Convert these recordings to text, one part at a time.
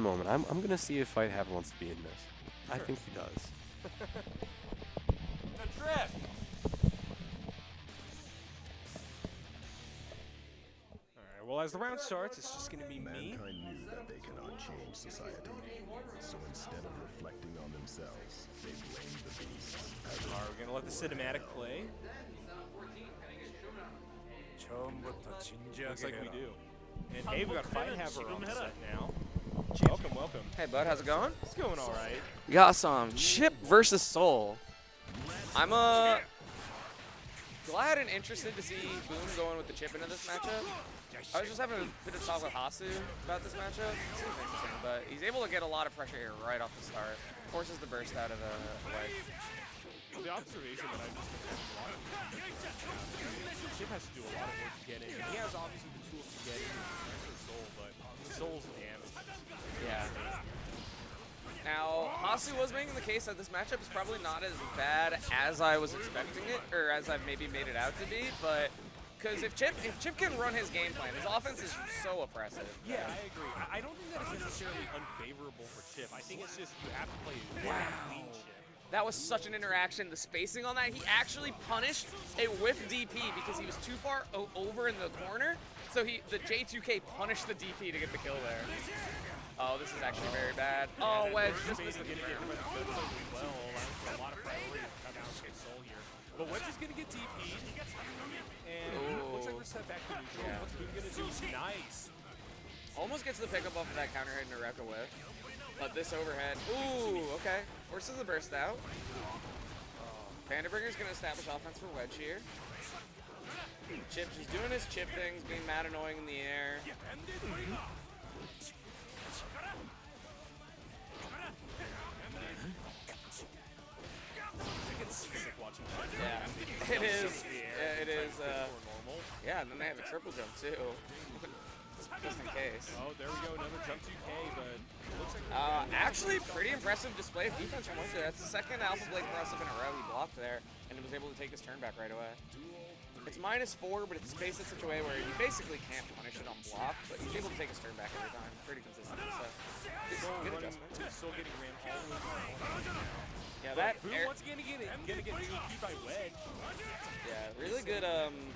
one moment. I'm going to see if Fight Have wants to be in this. I think he does. The drift! Alright, well, as the round starts, it's just going to be me. Mankind knew that they cannot change society. So instead of reflecting on themselves, they blamed the beasts. Alright, we're going to let the cinematic play. Looks like we do. And hey, we got Fight Haver on the set now. Welcome, welcome. Hey, bud, how's it going? It's going all right. We got some Chip versus Soul. I'm glad and interested to see Boom going with the Chip into this matchup. I was just having a bit of talk with Hasu about this matchup. It seems interesting, but he's able to get a lot of pressure here right off the start. Forces the burst out of the way. The observation that I just Chip has to do a lot of work to get in. He has obviously the tools to get in with Soul, but Soul's damage. Yeah. Now, Hasu was making the case that this matchup is probably not as bad as I was expecting it, or as I've maybe made it out to be, but because if Chip can run his game plan, his offense is so oppressive. Yeah, I agree. I don't think that it's necessarily unfavorable for Chip. I think it's just you have to play a clean Chip. That was such an interaction. The spacing on that, he actually punished a whiff DP because he was too far over in the corner. So the J2K punished the DP to get the kill there. Oh, this is actually very bad. Oh, Wedge just missed the confirm. Well, a lot of priority to come out with Soul here. But Wedge is going to get DP'd. And looks like we're set back to neutral. Yeah. What's Boom going to do? Nice. Almost gets the pickup off of that counter hit and a Rekka whiff. But this overhead, ooh, okay. Forces the burst out. Pandabringer's gonna establish offense for Wedge here. Chip just doing his Chip things, being mad annoying in the air. Yeah, it is. Yeah, it is. Yeah, and then they have a triple jump too. Just in case. Oh, there we go, another jump 2K, but it looks like actually pretty impressive display of defense from Wedge. That's the second Alpha Blade cross-up in a row he blocked there, and was able to take his turn back right away. It's -4, but it's spaced in such a way where you basically can't punish it on block, but he's able to take his turn back every time, pretty consistently. So, good adjustment. Still getting ran all the way. Yeah, that Boom once again gonna get DQ'd by Wedge. Yeah, really good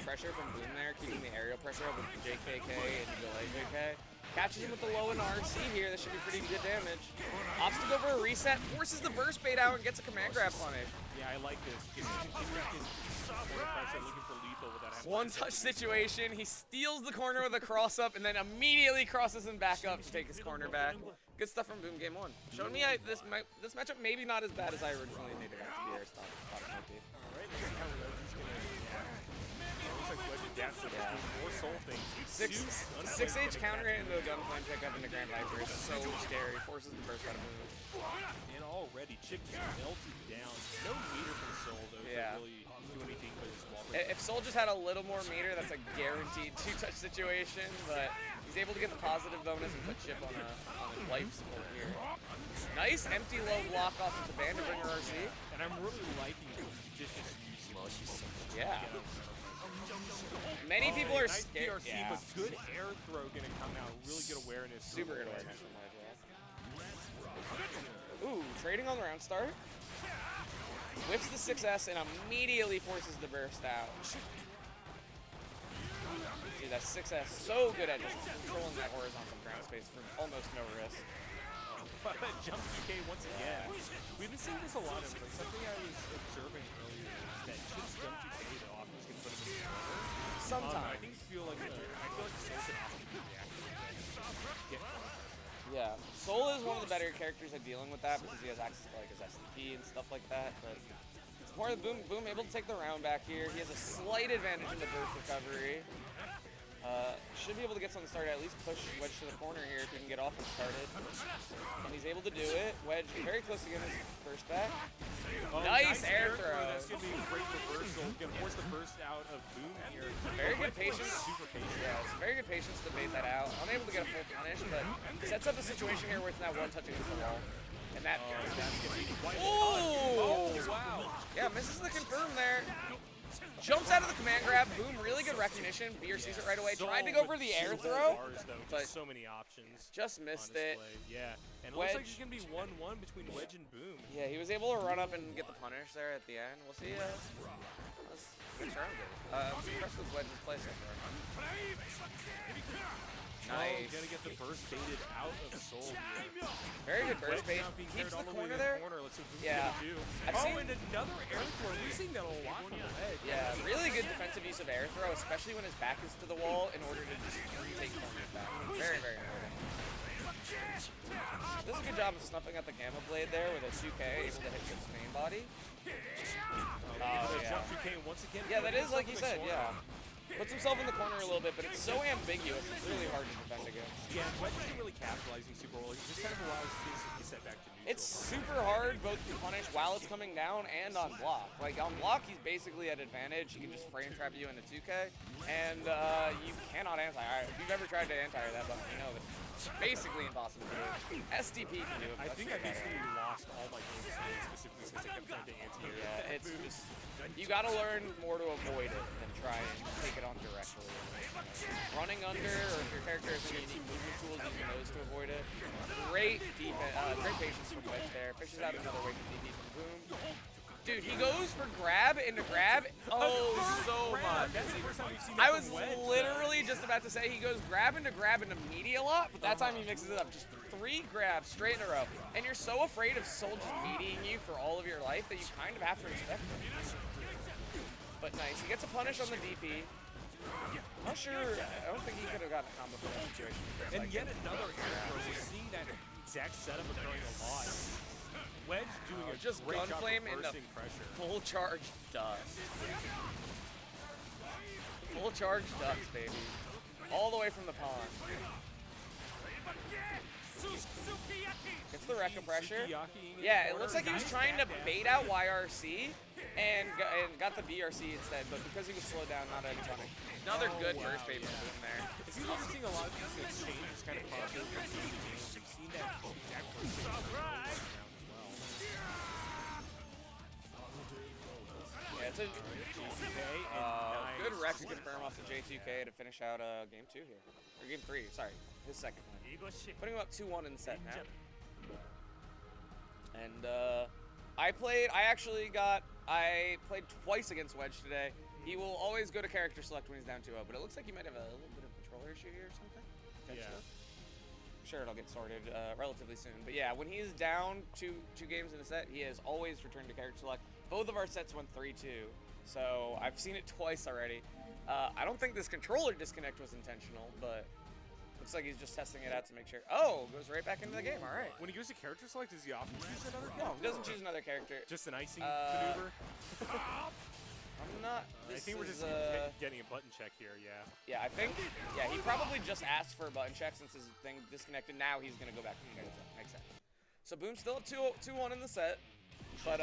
pressure from Boom there, keeping the aerial pressure up with JKK and delay JK. Catches him with the low and RC here. That should be pretty good damage. Opts to go for a reset, forces the burst bait out, and gets a command grab punish. Yeah, I like this. Pressure, looking for lethal without having one touch situation. He steals the corner with a cross up, and then immediately crosses him back up to take his corner back. Good stuff from Boom game 1. Showing me this matchup maybe not as bad as I originally made it out to be, or thought it might be. Alright, this is how Wedge is gonna. Looks like Wedge adapts to more Soul things. 6H counter hit into a gunflame pickup into Grand Viper is so scary. Forces the burst out of move. And already, Chip just melted down. No meter from Soul, though, to really do anything with his wall break. If Soul just had a little more meter, that's a guaranteed 2-touch situation, but he's able to get the positive bonus and put Chip on a life support here. Nice empty low block off of the Vanderbringer RC. And I'm really liking judicious usage. Yeah. Many people are scared. PRC, but good air throw gonna come out. Really good awareness. Super good awareness from Wedge. Ooh, trading on the round start. Whips the 6S and immediately forces the burst out. Dude, that 6S so good at just controlling that horizontal ground space for almost no risk. Jump DK once again. We've been seeing this a lot. Like something I was observing earlier is that Chip's jump DK though often is going to put him in the corner. Sometimes. I feel like Soul can often get Yeah, Soul is one of the better characters at dealing with that because he has access to like his SDP and stuff like that. But it's more Boom able to take the round back here. He has a slight advantage in the burst recovery. Should be able to get something started, at least push Wedge to the corner here if he can get off and started. And he's able to do it. Wedge very close to getting his burst back. Nice air throw. That's going to be a great reversal. Going to force the burst out of Boom here. Very good patience. Super patient. Yeah, it's very good patience to bait that out. Unable to get a full punish, but sets up a situation here where it's not one touch against the wall. And that. That's going to be quite oh, wow. Yeah, misses the confirm there. Jumps out of the command grab. Boom, really good recognition. BR sees it right away. Soul Tried to go for with the air beautiful throw, bars, though, but just so many options. just on missed it. display. Yeah, and it Wedge. looks like it's going to be 1-1 between Wedge and Boom. Yeah, he was able to run up and get the punish there at the end. We'll see. That's good round. I'm impressed with Wedge's play so far. Nice. Gonna get the burst baited out of Soul here. Very good burst Wedge bait. not being Keeps carried the all way corner to there. Let's see what Boom's Yeah. gonna do. I've seen- and another air throw. We're seeing that a lot from Wedge. Yeah, really good defensive use of air throw, especially when his back is to the wall in order to just take corners back. Very, very important. Does a good job of snuffing out the Gamma Blade there with a 2K, able to hit his main body. Oh, yeah. Jump 2K once again. Yeah, that putting is like you himself in said, the corner. yeah. Puts himself in the corner a little bit, but it's so ambiguous, it's really hard to defend against. Yeah, Wedge isn't really capitalizing super well. He just kind of allows space to set back to neutral. It's super hard both to punish while it's coming down and on block. Like on block, he's basically at advantage. He can just frame trap you into 2K, and you cannot anti-air. If you've ever tried to anti-air that button, you know that it's basically impossible to do. SDP can do it. I think I basically lost all my games today, specifically because I kept trying to anti-air. Yeah, it's just, you gotta learn more to avoid it than try and take it on directly. Running under, or if your character has any unique movement tools, using those to avoid it. Great defense, great patience from Wedge there. Fishes out another way from DP from Boom. Dude, he goes for grab into grab. Oh, so much. That's the first time we've seen I that was from Wedge, literally just about to say he goes grab into meaty a lot, but that time he mixes it up. Just 3 grabs straight in a row. And you're so afraid of Soul just meatying you for all of your life that you kind of have to respect him. But nice. He gets a punish on the DP. I'm not sure. I don't think he could have gotten a combo for that situation. And yet another air throw. We're seeing that exact setup occurring a lot. Wedge doing a just great gun job flame into reversing pressure. full charge dust. Full charge dust, baby. All the way from the pond. Gets the Rekka pressure. Yeah, it looks like he was trying to bait out YRC and got the BRC instead, but because he was slowed down, not able to punish. Another good burst bait from Boom there. It seems like we're seeing a lot of these exchanges kind of pop through from game to game. We've seen that exact burst bait around as well. Yeah, it's a good rec to confirm off the J2K to finish out game 2 here. Or game 3, sorry. His second one. Putting him up 2-1 in the set now. And I played twice against Wedge today. He will always go to character select when he's down 2-0, but it looks like he might have a little bit of a controller issue here or something. Yeah. I'm sure it'll get sorted relatively soon. But yeah, when he's down two games in a set, he has always returned to character select. Both of our sets went 3-2, so I've seen it twice already. I don't think this controller disconnect was intentional, but looks like he's just testing it out to make sure. Oh, goes right back into the game. All right. When he goes to character select, does he often choose another character? No, he doesn't choose another character. Just an icing maneuver? I'm not. I think we're just getting a button check here, yeah. Yeah, I think. Yeah, he probably just asked for a button check since his thing disconnected. Now he's gonna go back to the character select. Makes sense. So Boom's still at 2-1 in the set, but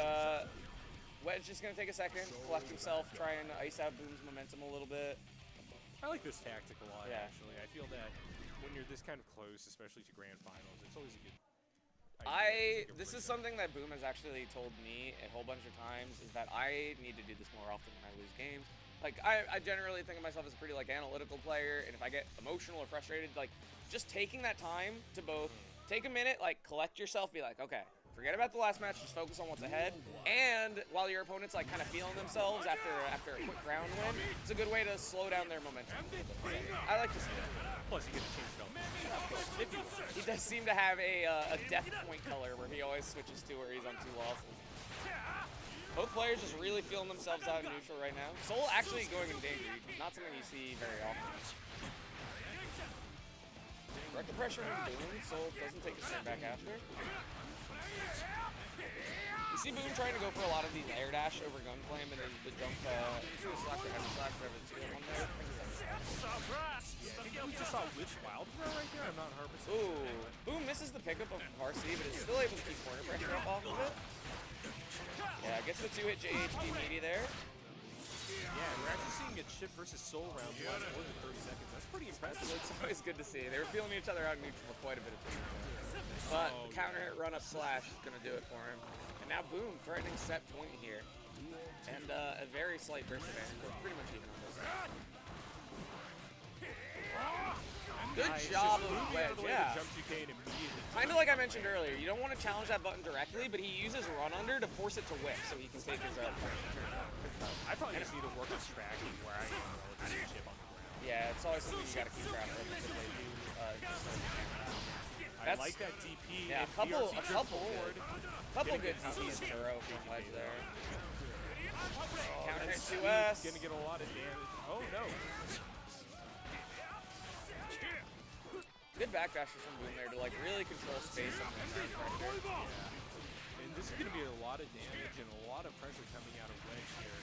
Wedge just gonna take a second, collect himself, try and ice out Boom's momentum a little bit. I like this tactic a lot, Yeah. actually. I feel that when you're this kind of close, especially to grand finals, it's always a good This is something that Boom has actually told me a whole bunch of times, is that I need to do this more often when I lose games. Like, I generally think of myself as a pretty, like, analytical player, and if I get emotional or frustrated, like, just taking that time to both take a minute, like, collect yourself, be like, okay, forget about the last match, just focus on what's ahead, and while your opponent's, like, kind of feeling themselves after a quick round win, it's a good way to slow down their momentum. I like to see that. Plus, you get to change belt. He does seem to have a death point color where he always switches to where he's on 2 losses. Both players just really feeling themselves out in neutral right now. Soul actually going in danger, not something you see very often. Record pressure from Boom, Soul doesn't take a step back after. You see Boom trying to go for a lot of these air dash over Gunflame and the jump, slash or heavy slash, whatever it's doing on there. I think we just saw Which Wild Throw right there. I'm not 100%. Ooh, Boom misses the pickup of RC, but is still able to keep corner pressure up off of it. Yeah, gets the 2-hit JHD meaty there. Yeah, we're actually seeing a chip versus Soul round for more than 30 seconds. That's pretty impressive. It's always good to see. They were feeling each other out in neutral for quite a bit of time. But the counter hit run up slash is going to do it for him. And now Boom threatening set point here. And a very slight burst advantage, but pretty much even on this side. Good job of Wedge, yeah. Kind of like I mentioned earlier, you don't want to challenge that button directly, but he uses run under to force it to whip so he can take his I probably just need to work on tracking where I am relative to the chip on the ground. Yeah, it's always something you got to keep track of because they do I like that DP. Yeah, a couple good DPs in a row from Wedge there. Counter hit 2S. Gonna get a lot of damage. Oh no. Good backdashes from Boom there to like really control space on the pressure. And this is gonna be a lot of damage and a lot of pressure coming out of Wedge here.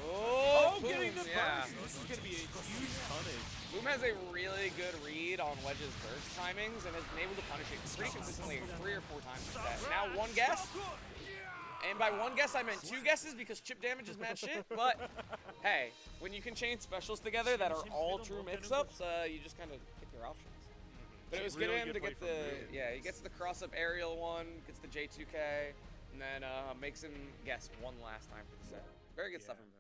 Oh, Boom, getting the yeah. burst. This is gonna be a huge punish. Boom has a really good read on Wedge's burst timings and has been able to punish it pretty consistently 3 or 4 times like that. Now one guess. And by one guess, I meant 2 guesses because chip damage is mad shit. But hey, when you can chain specials together that are all true mix-ups, you just kind of pick your options. But it was good of him to get the, he gets the cross-up aerial one, gets the J2K, and then makes him guess one last time for the set. Very good stuff from him.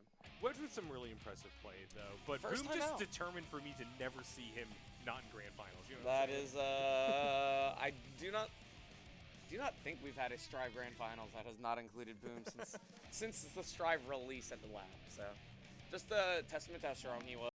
Wedge with some really impressive play, though. But Boom just determined for me to never see him not in grand finals. You know that is, I do not think we've had a Strive Grand Finals that has not included Boom since the Strive release at the lab. So, just a testament to how strong he was.